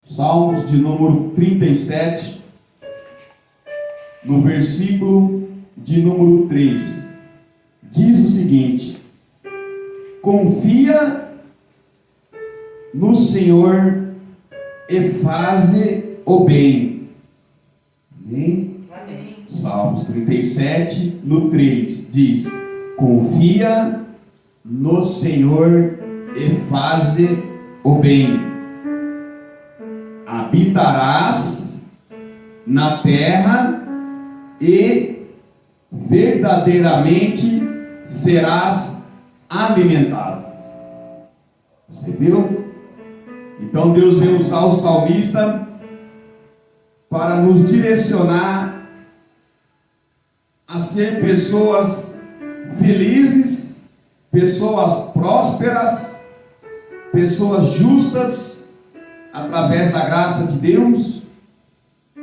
Salmos de número 37, no versículo de número 3, diz o seguinte: confia no Senhor e faze o bem. Amém? Amém. Salmos 37, no 3, diz: confia no Senhor e faze o bem. Habitarás na terra e verdadeiramente serás alimentado. Você viu? Então Deus veio usar o salmista para nos direcionar a ser pessoas felizes, pessoas prósperas, pessoas justas, através da graça de Deus,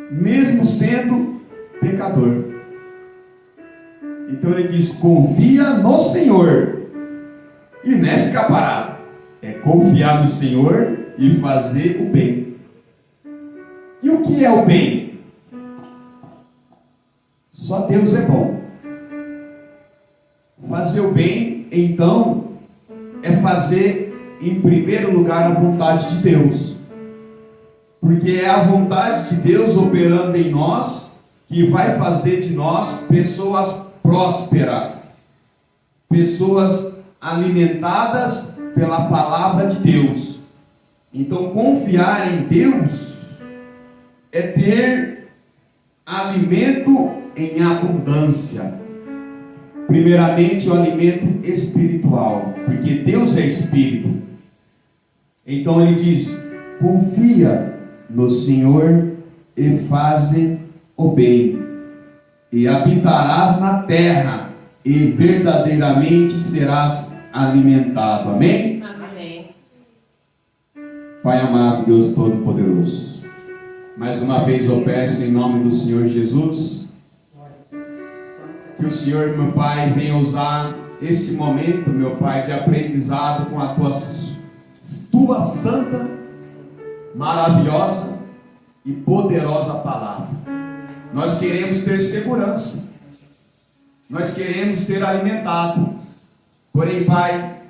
mesmo sendo pecador. Então ele diz: confia no Senhor. E não é ficar parado, é confiar no Senhor e fazer o bem. E o que é o bem? Só Deus é bom. Fazer o bem, então, é fazer em primeiro lugar a vontade de Deus. Porque é a vontade de Deus operando em nós que vai fazer de nós pessoas prósperas, pessoas alimentadas pela palavra de Deus. Então, confiar em Deus é ter alimento em abundância. Primeiramente, o alimento espiritual, porque Deus é espírito. Então ele diz: confia no Senhor e faze o bem, e habitarás na terra, e verdadeiramente serás alimentado. Amém? Amém. Pai amado, Deus Todo-Poderoso, mais uma vez eu peço em nome do Senhor Jesus, que o Senhor, meu Pai, venha usar este momento, meu Pai, de aprendizado com a tua santa, maravilhosa e poderosa palavra. Nós queremos ter segurança, nós queremos ser alimentados. Porém, Pai,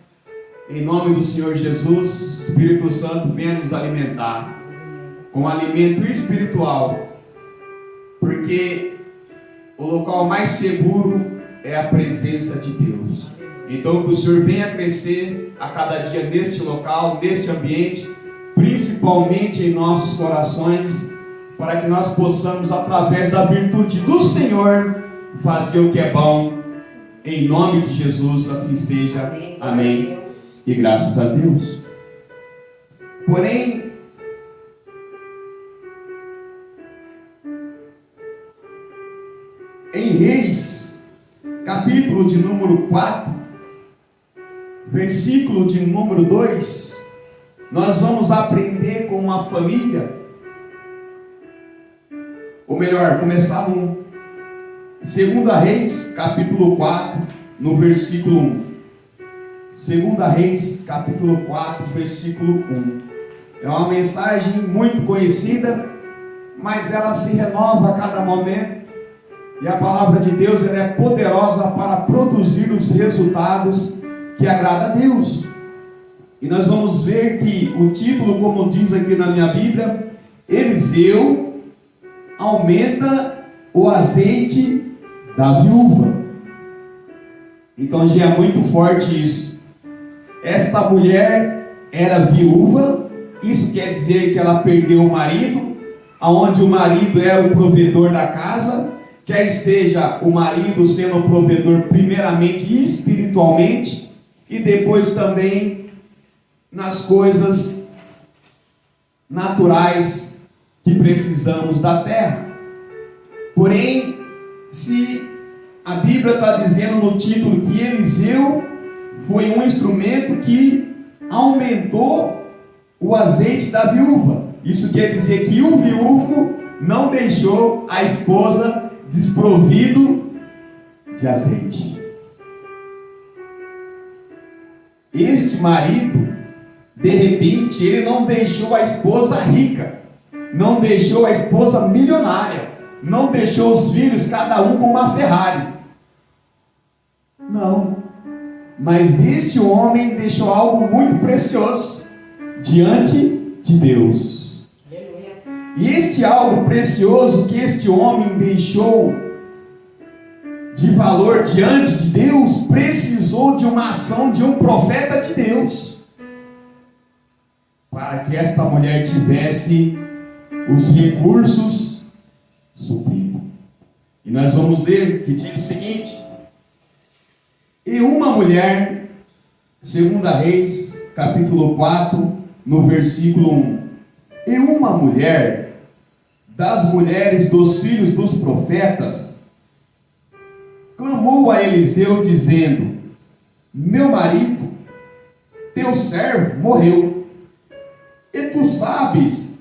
em nome do Senhor Jesus, Espírito Santo, venha nos alimentar com alimento espiritual, porque o local mais seguro é a presença de Deus. Então, que o Senhor venha crescer a cada dia neste local, neste ambiente, principalmente em nossos corações, para que nós possamos, através da virtude do Senhor, fazer o que é bom. Em nome de Jesus, assim seja. Amém. E graças a Deus. Porém, em Reis, capítulo de número 4, versículo de número 2, nós vamos aprender com uma família, ou melhor, começar no 2 Reis, capítulo 4, no versículo 1. 2 Reis, capítulo 4, versículo 1. É uma mensagem muito conhecida, mas ela se renova a cada momento. E a palavra de Deus, ela é poderosa para produzir os resultados que agrada a Deus. E nós vamos ver que o título, como diz aqui na minha Bíblia, Eliseu aumenta o azeite da viúva. Então já é muito forte isso. Esta mulher era viúva, isso quer dizer que ela perdeu o marido, aonde o marido era o provedor da casa, quer seja o marido sendo o provedor primeiramente espiritualmente, e depois também nas coisas naturais que precisamos da terra. Porém, se a Bíblia está dizendo no título que Eliseu foi um instrumento que aumentou o azeite da viúva, isso quer dizer que o viúvo não deixou a esposa desprovido de azeite. Este marido, de repente, ele não deixou a esposa rica, não deixou a esposa milionária, não deixou os filhos, cada um com uma Ferrari. Não. Mas este homem deixou algo muito precioso diante de Deus. E este algo precioso que este homem deixou de valor diante de Deus, precisou de uma ação de um profeta de Deus, para que esta mulher tivesse os recursos supridos. E nós vamos ler que diz o seguinte: e uma mulher, 2 Reis, capítulo 4, no versículo 1. E uma mulher das mulheres dos filhos dos profetas clamou a Eliseu, dizendo: meu marido, teu servo, morreu. E tu sabes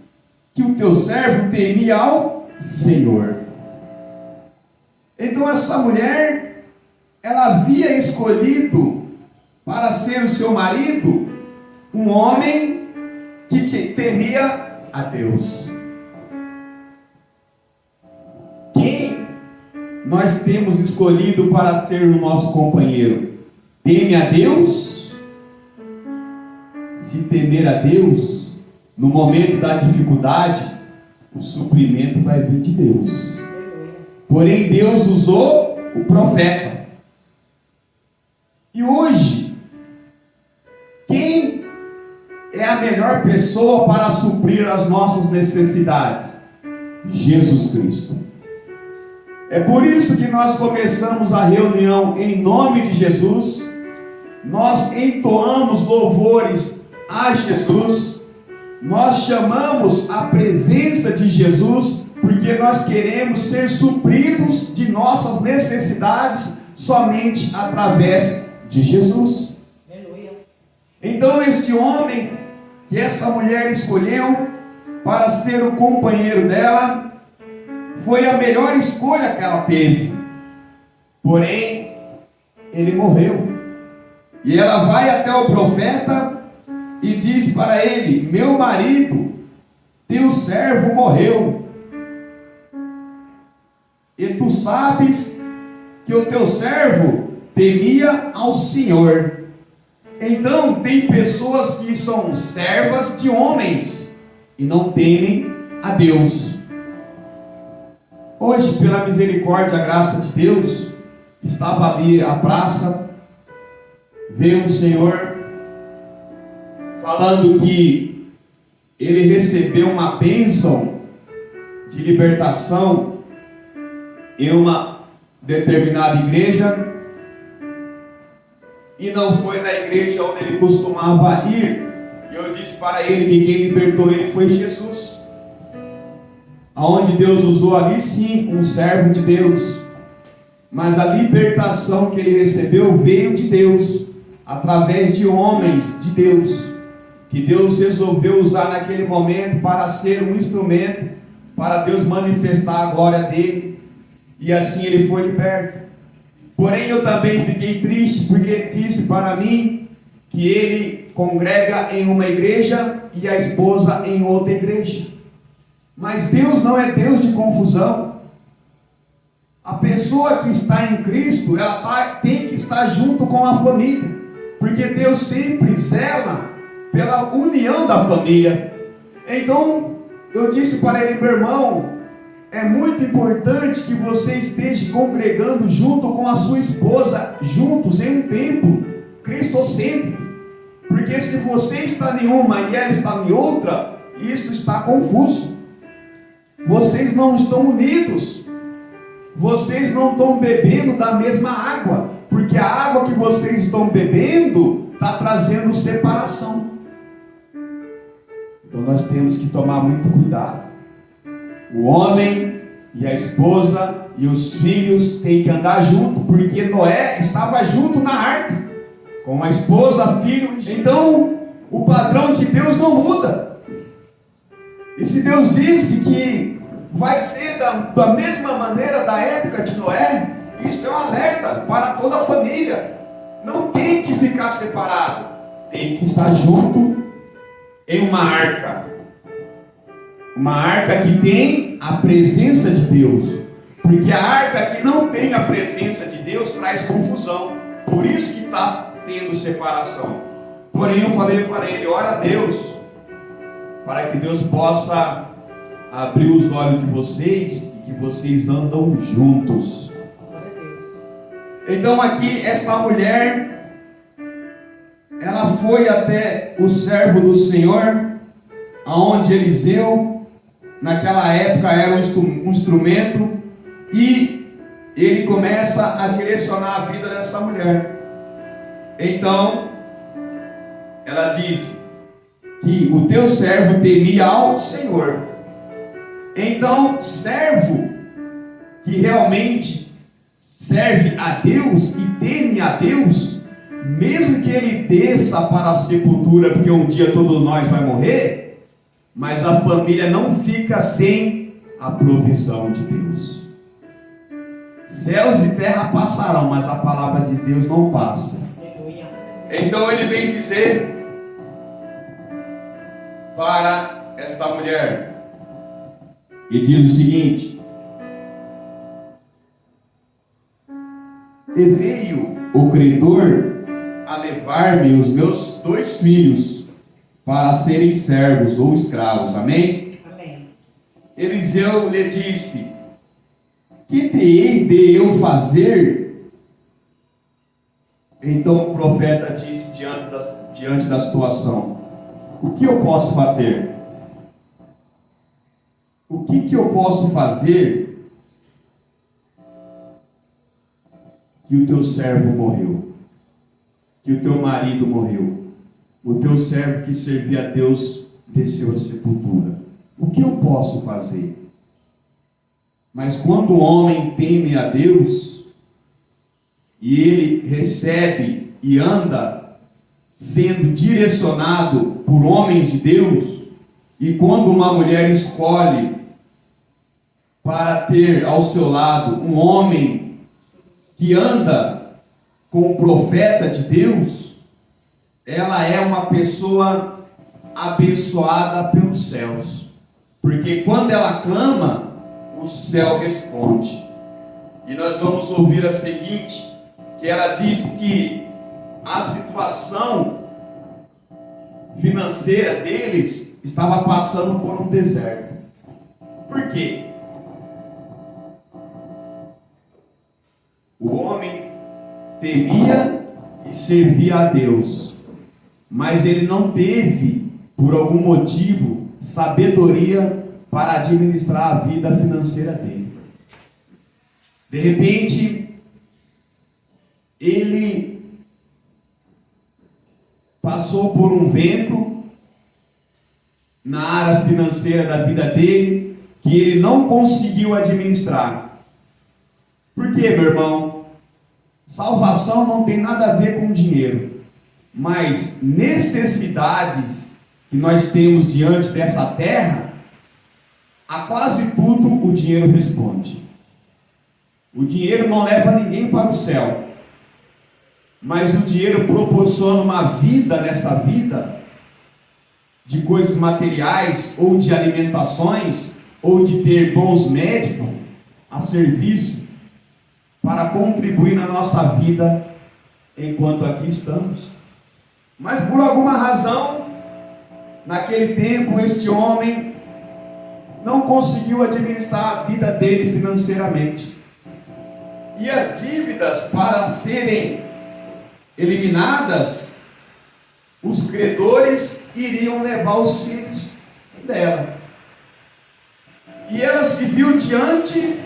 que o teu servo temia ao Senhor. Então essa mulher, ela havia escolhido para ser o seu marido um homem que temia a Deus. Quem nós temos escolhido para ser o nosso companheiro? Teme a Deus? Se temer a Deus, no momento da dificuldade, o suprimento vai vir de Deus. Porém, Deus usou o profeta. E hoje, quem é a melhor pessoa para suprir as nossas necessidades? Jesus Cristo. É por isso que nós começamos a reunião em nome de Jesus. Nós entoamos louvores a Jesus. Nós chamamos a presença de Jesus, porque nós queremos ser supridos de nossas necessidades somente através de Jesus. Aleluia. Então este homem que essa mulher escolheu para ser o companheiro dela foi a melhor escolha que ela teve. Porém, ele morreu. E ela vai até o profeta e diz para ele: meu marido, teu servo morreu. E tu sabes que o teu servo temia ao Senhor. Então, tem pessoas que são servas de homens e não temem a Deus. Hoje, pela misericórdia e a graça de Deus, estava ali a praça, veio um senhor falando que ele recebeu uma bênção de libertação em uma determinada igreja, e não foi na igreja onde ele costumava ir. E eu disse para ele que quem libertou ele foi Jesus. Aonde Deus usou ali sim um servo de Deus, mas a libertação que ele recebeu veio de Deus, através de homens de Deus, que Deus resolveu usar naquele momento para ser um instrumento, para Deus manifestar a glória dele, e assim ele foi liberto. Porém eu também fiquei triste, porque ele disse para mim que ele congrega em uma igreja e a esposa em outra igreja. Mas Deus não é Deus de confusão. A pessoa que está em Cristo, ela tem que estar junto com a família, porque Deus sempre zela pela união da família. Então eu disse para ele: meu irmão, é muito importante que você esteja congregando junto com a sua esposa, juntos em um templo cristocêntrico, porque se você está em uma e ela está em outra, isso está confuso. Vocês não estão unidos, vocês não estão bebendo da mesma água, porque a água que vocês estão bebendo está trazendo separação. Então nós temos que tomar muito cuidado. O homem e a esposa e os filhos têm que andar junto, porque Noé estava junto na arca, com a esposa, filho. Então o padrão de Deus não muda. E se Deus disse que vai ser da mesma maneira da época de Noé, isso é um alerta para toda a família. Não tem que ficar separado, tem que estar junto em uma arca. Uma arca que tem a presença de Deus. Porque a arca que não tem a presença de Deus traz confusão. Por isso que está tendo separação. Porém eu falei para ele, ora a Deus, para que Deus possa abrir os olhos de vocês e que vocês andam juntos. Então aqui essa mulher, ela foi até o servo do Senhor, aonde Eliseu, naquela época era um instrumento, e ele começa a direcionar a vida dessa mulher. Então, ela diz que o teu servo temia ao Senhor. Então, servo que realmente serve a Deus e teme a Deus, mesmo que ele desça para a sepultura, porque um dia todos nós vai morrer, mas a família não fica sem a provisão de Deus. Céus e terra passarão, mas a palavra de Deus não passa. Então ele vem dizer para esta mulher, e diz o seguinte: e veio o credor a levar-me os meus 2 filhos para serem servos ou escravos. Amém? Amém. Eliseu lhe disse: que te hei de eu fazer? Então o profeta disse diante da situação: o que eu posso fazer? O que eu posso fazer que o teu servo morreu? Que o teu marido morreu? O teu servo que servia a Deus desceu à sepultura. O que eu posso fazer? Mas quando o homem teme a Deus, e ele recebe e anda sendo direcionado por homens de Deus, e quando uma mulher escolhe para ter ao seu lado um homem que anda com o profeta de Deus, ela é uma pessoa abençoada pelos céus, porque quando ela clama, o céu responde. E nós vamos ouvir a seguinte, que ela diz que a situação financeira deles estava passando por um deserto. Por quê? O homem temia e servia a Deus, mas ele não teve, por algum motivo, sabedoria para administrar a vida financeira dele. De repente, ele passou por um vento na área financeira da vida dele que ele não conseguiu administrar. Por quê, meu irmão? Salvação não tem nada a ver com dinheiro, mas necessidades que nós temos diante dessa terra, a quase tudo o dinheiro responde. O dinheiro não leva ninguém para o céu, mas o dinheiro proporciona uma vida nesta vida, de coisas materiais, ou de alimentações, ou de ter bons médicos a serviço, para contribuir na nossa vida, enquanto aqui estamos. Mas por alguma razão, naquele tempo, este homem não conseguiu administrar a vida dele financeiramente. E as dívidas, para serem eliminadas, os credores iriam levar os filhos dela. E ela se viu diante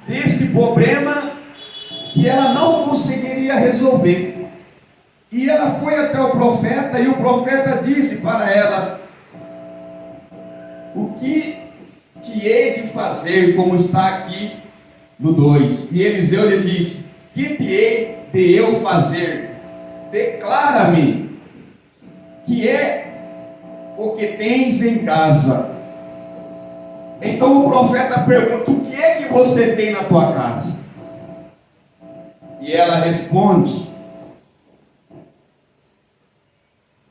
deste problema que ela não conseguiria resolver. E ela foi até o profeta, e o profeta disse para ela: o que te hei de fazer, como está aqui no 2? E Eliseu lhe disse: que te hei de eu fazer? Declara-me que é o que tens em casa. Então o profeta pergunta: o que é que você tem na tua casa? E ela responde,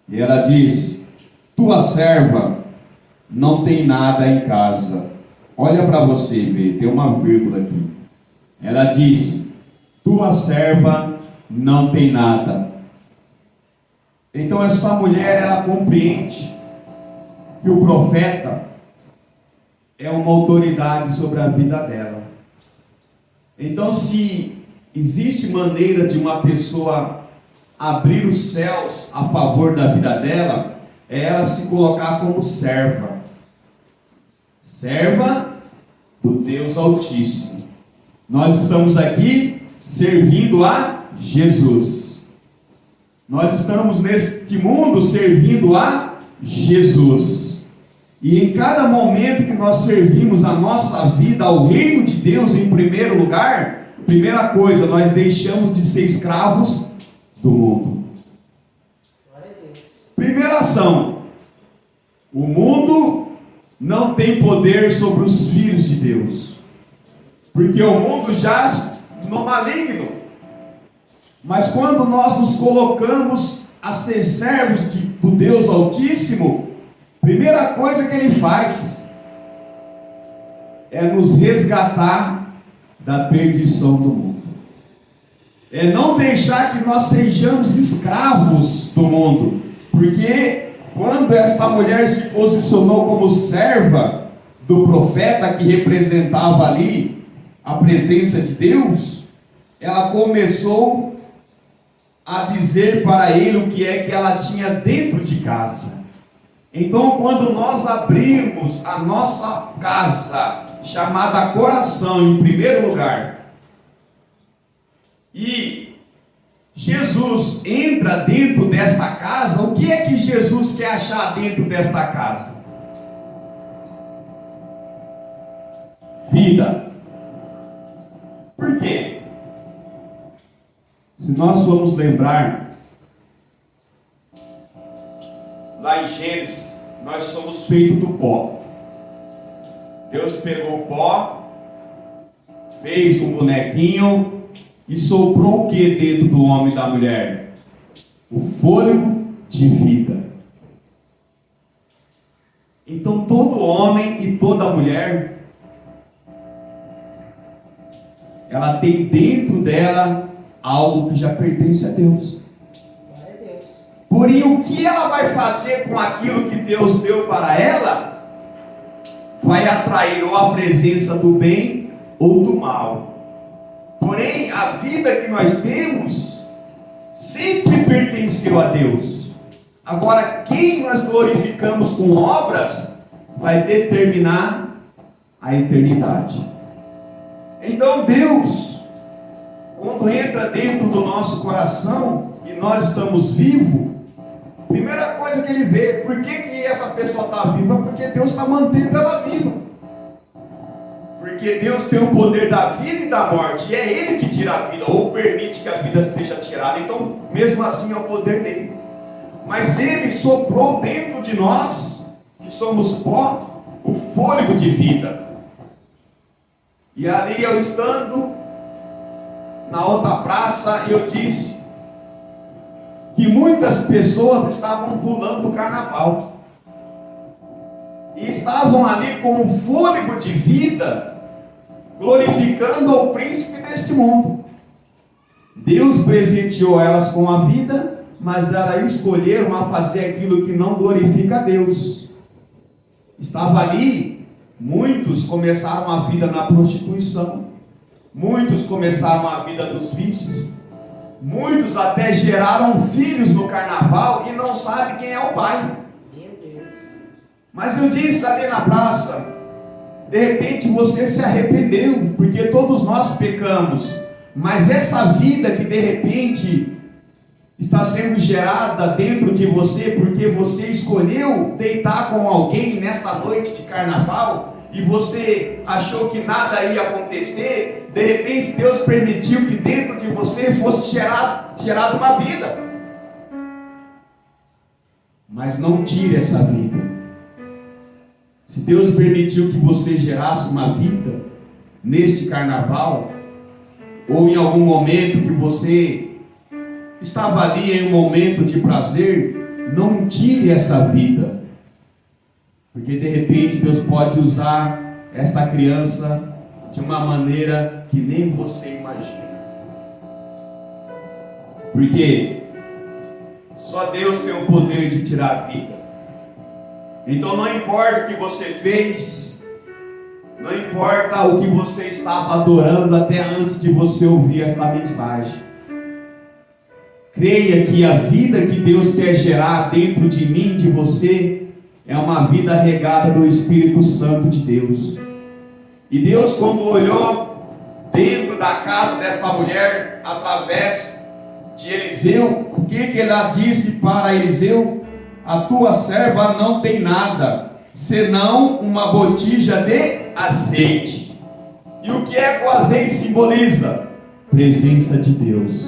e ela diz: tua serva não tem nada em casa. Olha para você ver, tem uma vírgula aqui. Ela disse: tua serva não tem nada. Então essa mulher, ela compreende que o profeta é uma autoridade sobre a vida dela. Então, se existe maneira de uma pessoa abrir os céus a favor da vida dela, é ela se colocar como serva. Serva do Deus Altíssimo. Nós estamos aqui servindo a Jesus. Nós estamos neste mundo servindo a Jesus. E em cada momento que nós servimos a nossa vida ao reino de Deus em primeiro lugar, primeira coisa, nós deixamos de ser escravos do mundo. Primeira ação: o mundo não tem poder sobre os filhos de Deus, porque o mundo jaz no maligno. Mas quando nós nos colocamos a ser servos do Deus Altíssimo, primeira coisa que Ele faz é nos resgatar da perdição do mundo. É não deixar que nós sejamos escravos do mundo. Porque quando esta mulher se posicionou como serva do profeta que representava ali a presença de Deus, ela começou a dizer para ele o que é que ela tinha dentro de casa. Então, quando nós abrirmos a nossa casa, chamada coração em primeiro lugar, e Jesus entra dentro desta casa, o que é que Jesus quer achar dentro desta casa? Vida. Por quê? Se nós formos lembrar, lá em Gênesis, nós somos feitos do pó. Deus pegou o pó, fez um bonequinho e soprou o que dentro do homem e da mulher? O fôlego de vida. Então todo homem e toda mulher, ela tem dentro dela algo que já pertence a Deus. Porém, o que ela vai fazer com aquilo que Deus deu para ela, vai atrair ou a presença do bem ou do mal. Porém, a vida que nós temos sempre pertenceu a Deus. Agora, quem nós glorificamos com obras vai determinar a eternidade. Então Deus, quando entra dentro do nosso coração e nós estamos vivos, primeira coisa que Ele vê, por que essa pessoa está viva? Porque Deus está mantendo ela viva. Porque Deus tem o poder da vida e da morte, e é Ele que tira a vida, ou permite que a vida seja tirada. Então, mesmo assim, é o poder dele. Mas Ele soprou dentro de nós, que somos pó, o fôlego de vida. E ali eu estando na outra praça, eu disse que muitas pessoas estavam pulando o carnaval. E estavam ali com um fôlego de vida, glorificando ao príncipe deste mundo. Deus presenteou elas com a vida, mas elas escolheram a fazer aquilo que não glorifica a Deus. Estava ali, muitos começaram a vida na prostituição, muitos começaram a vida dos vícios, muitos até geraram filhos no carnaval e não sabem quem é o pai. Mas eu disse ali na praça, de repente você se arrependeu, porque todos nós pecamos, mas essa vida que de repente está sendo gerada dentro de você, porque você escolheu deitar com alguém nesta noite de carnaval, e você achou que nada ia acontecer, de repente Deus permitiu que dentro de você fosse gerada uma vida. Mas não tire essa vida. Se Deus permitiu que você gerasse uma vida neste carnaval, ou em algum momento que você estava ali em um momento de prazer, não tire essa vida. Porque de repente Deus pode usar esta criança de uma maneira que nem você imagina. Porque só Deus tem o poder de tirar a vida. Então não importa o que você fez, não importa o que você estava adorando até antes de você ouvir esta mensagem. Creia que a vida que Deus quer gerar dentro de mim, de você, é uma vida regada do Espírito Santo de Deus. E Deus, quando olhou dentro da casa desta mulher, através de Eliseu, o que ela disse para Eliseu? A tua serva não tem nada, senão uma botija de azeite. E o que é que o azeite simboliza? Presença de Deus.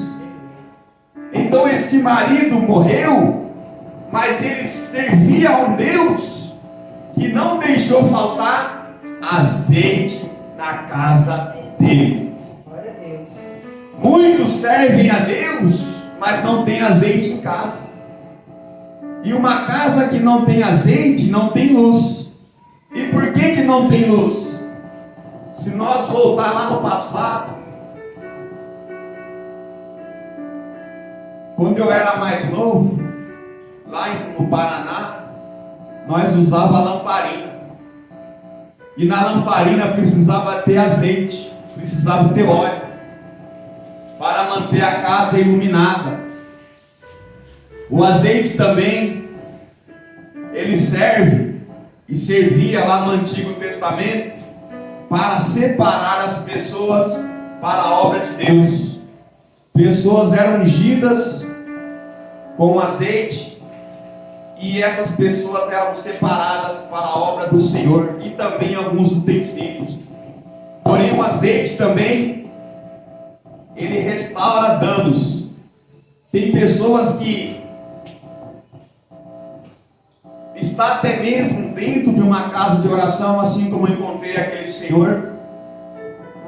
Então este marido morreu, mas ele servia a um Deus que não deixou faltar azeite na casa dele. Muitos servem a Deus, mas não tem azeite em casa. E uma casa que não tem azeite, não tem luz. E por que não tem luz? Se nós voltar lá no passado, quando eu era mais novo, lá no Paraná, nós usávamos a lamparina. E na lamparina precisava ter azeite, precisava ter óleo, para manter a casa iluminada. O azeite também, ele serve, e servia lá no Antigo Testamento, para separar as pessoas para a obra de Deus. Pessoas eram ungidas com azeite, e essas pessoas eram separadas para a obra do Senhor, e também alguns utensílios. Porém o azeite também, ele restaura danos. Tem pessoas que está até mesmo dentro de uma casa de oração, assim como eu encontrei aquele senhor,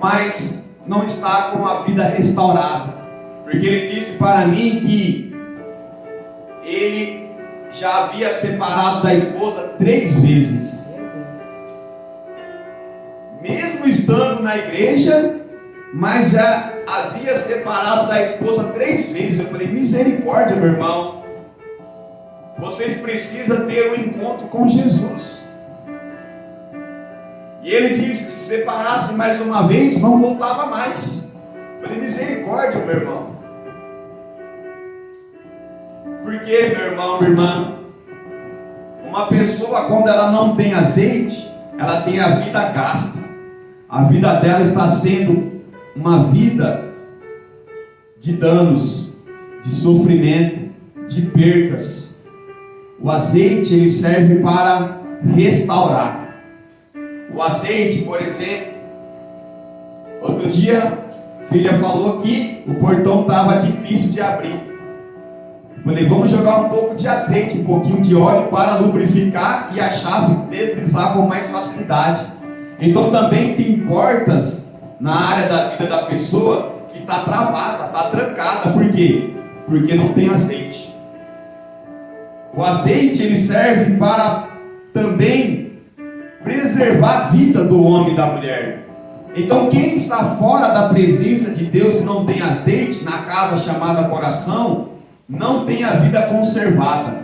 mas não está com a vida restaurada, porque ele disse para mim que ele já havia separado da esposa 3 vezes, mesmo estando na igreja, mas já havia separado da esposa 3 vezes. Eu falei, misericórdia, meu irmão, vocês precisam ter um encontro com Jesus. E ele disse, se separasse mais uma vez, não voltava mais. Eu falei, misericórdia, meu irmão. Porque, meu irmão, minha irmã, uma pessoa, quando ela não tem azeite, ela tem a vida gasta. A vida dela está sendo uma vida de danos, de sofrimento, de percas. O azeite, ele serve para restaurar. O azeite, por exemplo, outro dia, a filha falou que o portão estava difícil de abrir. Eu falei, vamos jogar um pouco de azeite, um pouquinho de óleo para lubrificar e a chave deslizar com mais facilidade. Então também tem portas na área da vida da pessoa que está travada, está trancada. Por quê? Porque não tem azeite. O azeite, ele serve para também preservar a vida do homem e da mulher. Então quem está fora da presença de Deus e não tem azeite na casa chamada coração, não tem a vida conservada.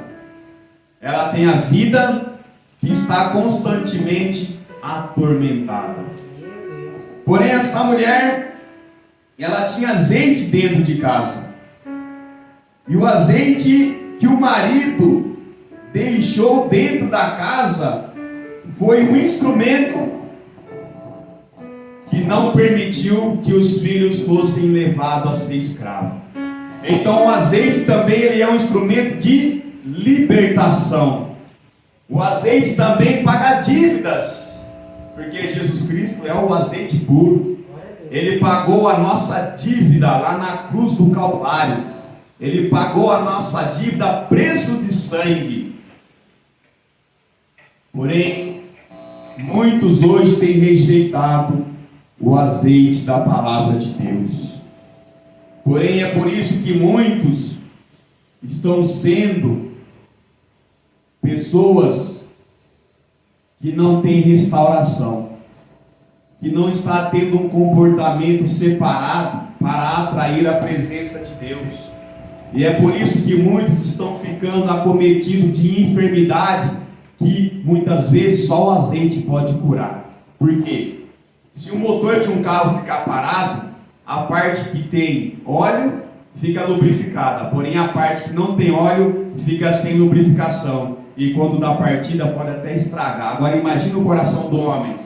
Ela tem a vida que está constantemente atormentada. Porém esta mulher, ela tinha azeite dentro de casa. E o azeite que o marido deixou dentro da casa foi um instrumento que não permitiu que os filhos fossem levados a ser escravos. Então o azeite também, ele é um instrumento de libertação. O azeite também paga dívidas, porque Jesus Cristo é o azeite puro. Ele pagou a nossa dívida lá na cruz do Calvário. Ele pagou a nossa dívida a preço de sangue. Porém, muitos hoje têm rejeitado o azeite da palavra de Deus. Porém, é por isso que muitos estão sendo pessoas que não tem restauração, que não está tendo um comportamento separado para atrair a presença de Deus. E é por isso que muitos estão ficando acometidos de enfermidades que muitas vezes só o azeite pode curar. Por quê? Se o motor de um carro ficar parado, a parte que tem óleo fica lubrificada, porém a parte que não tem óleo fica sem lubrificação, e quando dá partida pode até estragar. Agora imagina o coração do homem,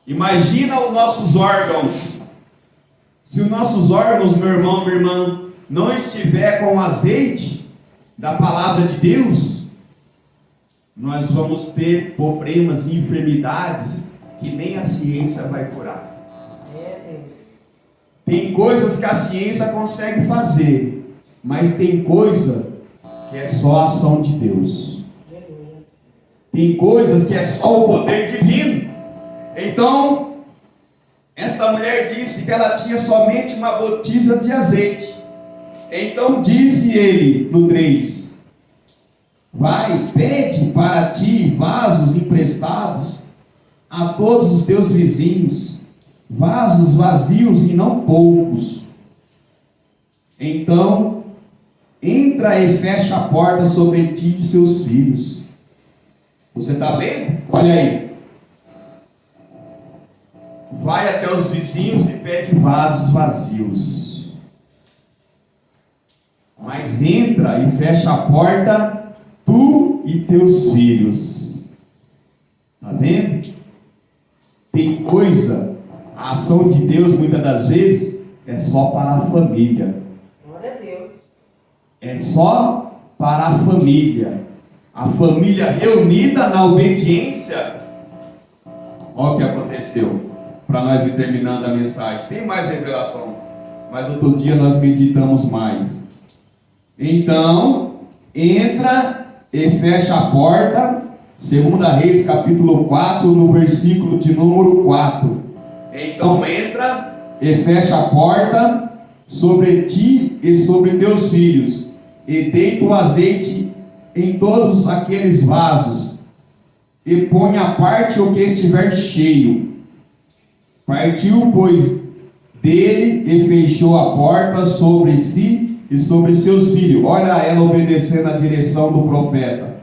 imagina os nossos órgãos. Se os nossos órgãos, meu irmão, minha irmã, não estiver com azeite da palavra de Deus, nós vamos ter problemas e enfermidades que nem a ciência vai curar. Tem coisas que a ciência consegue fazer, mas tem coisa que é só a ação de Deus. Tem coisas que é só o poder divino. Então, esta mulher disse que ela tinha somente uma botija de azeite. Então disse ele, no 3, vai, pede para ti vasos emprestados a todos os teus vizinhos, vasos vazios e não poucos. Então, entra e fecha a porta sobre ti e seus filhos. Você está vendo? Olha aí. Vai até os vizinhos e pede vasos vazios. Mas entra e fecha a porta, tu e teus filhos. Está vendo? Tem coisa, a ação de Deus muitas das vezes é só para a família. Glória a Deus. É só para a família. A família reunida na obediência. Olha o que aconteceu. Para nós ir terminando a mensagem. Tem mais revelação, mas outro dia nós meditamos mais. Então, entra e fecha a porta. 2 Reis capítulo 4, no versículo de número 4. Então entra e fecha a porta sobre ti e sobre teus filhos, e deita o azeite em todos aqueles vasos, e põe à parte o que estiver cheio. Partiu, pois, dele e fechou a porta sobre si e sobre seus filhos. Olha ela obedecendo a direção do profeta.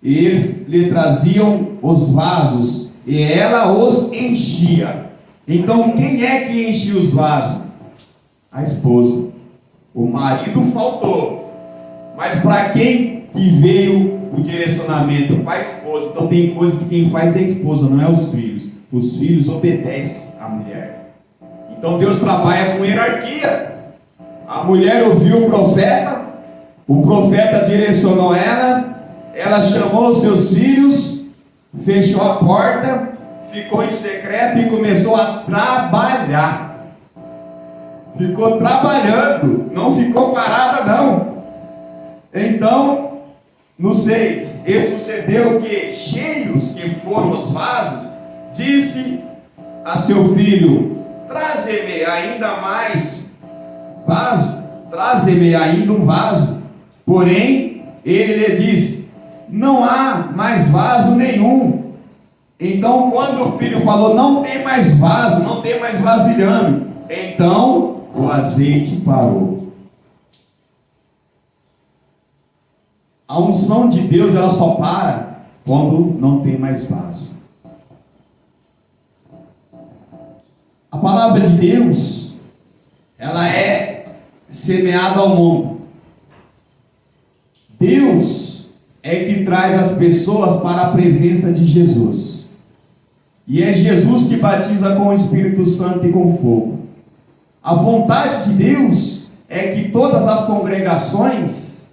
E eles lhe traziam os vasos, e ela os enchia. Então quem é que enchia os vasos? A esposa. O marido faltou. Mas para quem que veio o direcionamento? Para a esposa. Então tem coisa que quem faz é a esposa, não é os filhos. Os filhos obedecem à mulher. Então Deus trabalha com hierarquia. A mulher ouviu o profeta direcionou ela chamou os seus filhos, fechou a porta, ficou em secreto e começou a trabalhar. Ficou trabalhando, não ficou parada não. Então, no 6, e sucedeu que, cheios que foram os vasos, disse a seu filho: traze-me ainda mais vaso, traze-me ainda um vaso. Porém, ele lhe disse: não há mais vaso nenhum. Então, quando o filho falou: não tem mais vaso, não tem mais vasilhame, então o azeite parou. A unção de Deus, ela só para quando não tem mais vaso. A palavra de Deus, ela é semeada ao mundo. Deus é que traz as pessoas para a presença de Jesus. E é Jesus que batiza com o Espírito Santo e com fogo. A vontade de Deus é que todas as congregações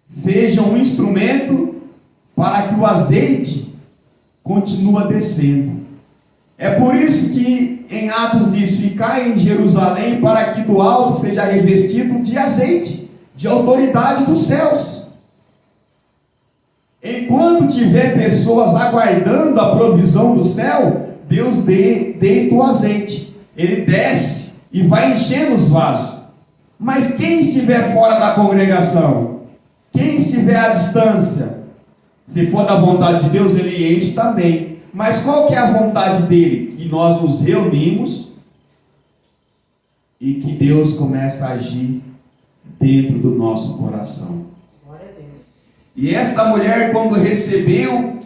sejam um instrumento para que o azeite continue descendo. É por isso que em Atos diz: ficai em Jerusalém para que do alto seja revestido de azeite, de autoridade dos céus. Enquanto tiver pessoas aguardando a provisão do céu, Deus deita o azeite. Ele desce e vai enchendo os vasos. Mas quem estiver fora da congregação, quem estiver à distância, Se for da vontade de Deus, Ele enche também. Mas qual que é a vontade dele? Que nós nos reunimos e que Deus começa a agir dentro do nosso coração. Glória a Deus. E esta mulher, quando recebeu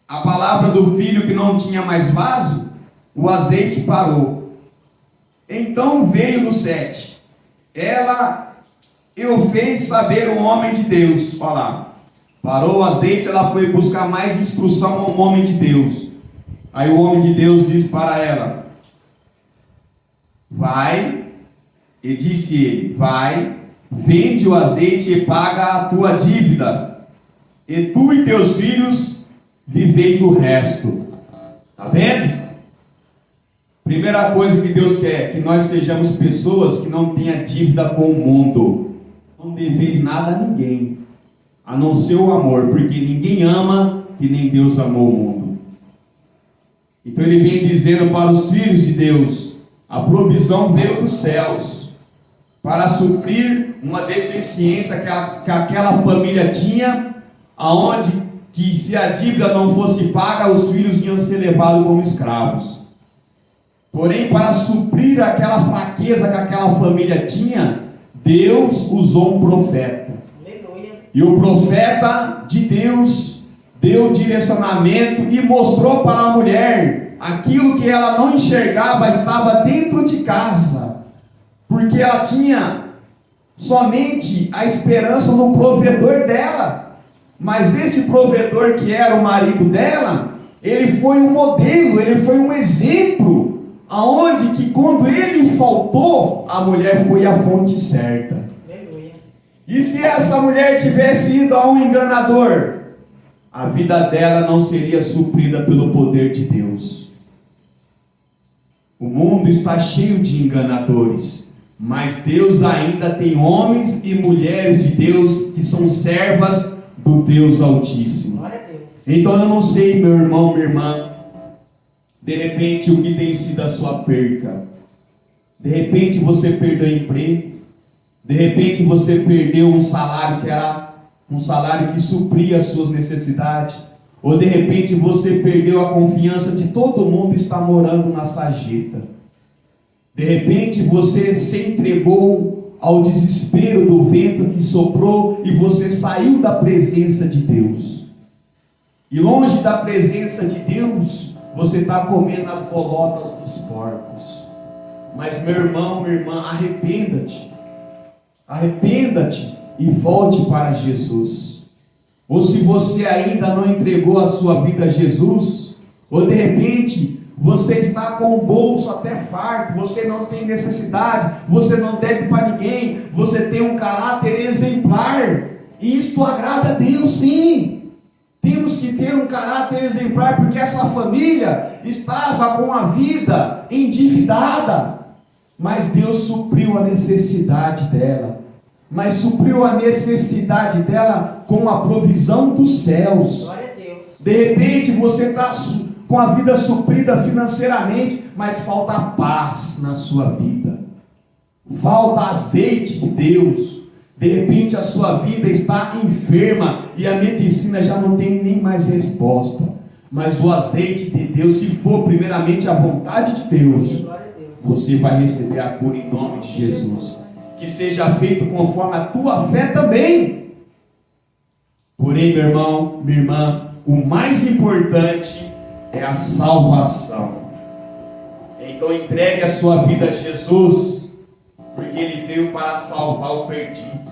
a palavra do filho que não tinha mais vaso, o azeite parou. Então veio no 7. Eu fez saber o homem de Deus. Olha lá. Parou o azeite, ela foi buscar mais instrução ao homem de Deus. Aí o homem de Deus disse para ela: vai, e disse ele: vai, vende o azeite e paga a tua dívida, e tu e teus filhos vivei do resto. Está vendo? Primeira coisa que Deus quer, que nós sejamos pessoas que não tenham dívida com o mundo. Não deveis nada a ninguém, a não ser o amor, porque ninguém ama que nem Deus amou o mundo. Então ele vem dizendo para os filhos de Deus: a provisão veio dos céus, para suprir uma deficiência que aquela família tinha, aonde que se a dívida não fosse paga, os filhos iam ser levados como escravos. Porém, para suprir aquela fraqueza que aquela família tinha, Deus usou um profeta. Aleluia. E o profeta de Deus deu direcionamento e mostrou para a mulher aquilo que ela não enxergava, estava dentro de casa, porque ela tinha somente a esperança no provedor dela. Mas esse provedor, que era o marido dela, ele foi um modelo, ele foi um exemplo, aonde que quando ele faltou, a mulher foi à fonte certa. Aleluia. E se essa mulher tivesse ido a um enganador, a vida dela não seria suprida pelo poder de Deus. O mundo está cheio de enganadores, mas Deus ainda tem homens e mulheres de Deus que são servas do Deus Altíssimo. Glória a Deus. Então eu não sei, meu irmão, minha irmã, de repente o que tem sido a sua perca. De repente você perdeu emprego, de repente você perdeu um salário que era um salário que supria as suas necessidades, ou de repente você perdeu a confiança de todo mundo que está morando na sarjeta. De repente você se entregou ao desespero do vento que soprou e você saiu da presença de Deus. E longe da presença de Deus, você está comendo as bolotas dos porcos. Mas meu irmão, minha irmã, arrependa-te. Arrependa-te e volte para Jesus. Ou se você ainda não entregou a sua vida a Jesus, ou de repente você está com o bolso até farto, você não tem necessidade, você não deve para ninguém, você tem um caráter exemplar, e isto agrada a Deus, sim. Temos que ter um caráter exemplar, porque essa família estava com a vida endividada, mas Deus supriu a necessidade dela. Mas supriu a necessidade dela com a provisão dos céus. Glória a Deus. De repente você está com a vida suprida financeiramente, mas falta paz na sua vida, falta azeite de Deus. De repente a sua vida está enferma e a medicina já não tem nem mais resposta. Mas o azeite de Deus, se for primeiramente a vontade de Deus, Glória a Deus. você vai receber a cura em nome de Jesus. Que seja feito conforme a tua fé também. Porém, meu irmão, minha irmã, o mais importante é a salvação. Então entregue a sua vida a Jesus, porque Ele veio para salvar o perdido.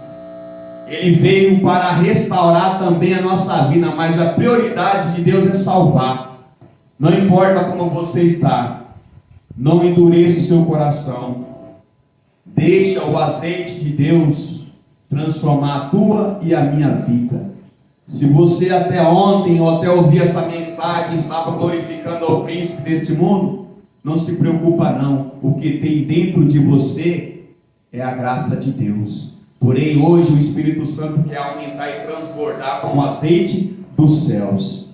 Ele veio para restaurar também a nossa vida, mas a prioridade de Deus é salvar. Não importa como você está, não endureça o seu coração. Deixa o azeite de Deus transformar a tua e a minha vida. Se você até ontem ou até ouvir essa mensagem estava glorificando ao príncipe deste mundo, não se preocupa não. O que tem dentro de você é a graça de Deus. Porém hoje o Espírito Santo quer aumentar e transbordar com o azeite dos céus.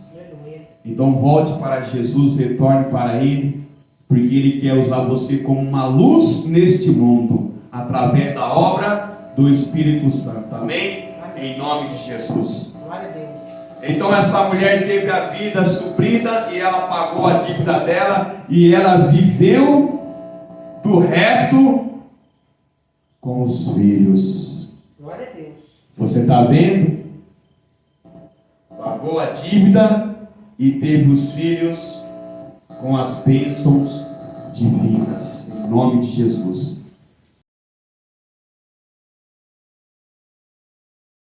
Então volte para Jesus, retorne para Ele, porque Ele quer usar você como uma luz neste mundo, através da obra do Espírito Santo. Amém? Em nome de Jesus. Glória a Deus. Então essa mulher teve a vida suprida e ela pagou a dívida dela e ela viveu do resto com os filhos. Glória a Deus. Você está vendo? Pagou a dívida e teve os filhos com as bênçãos divinas, em nome de Jesus.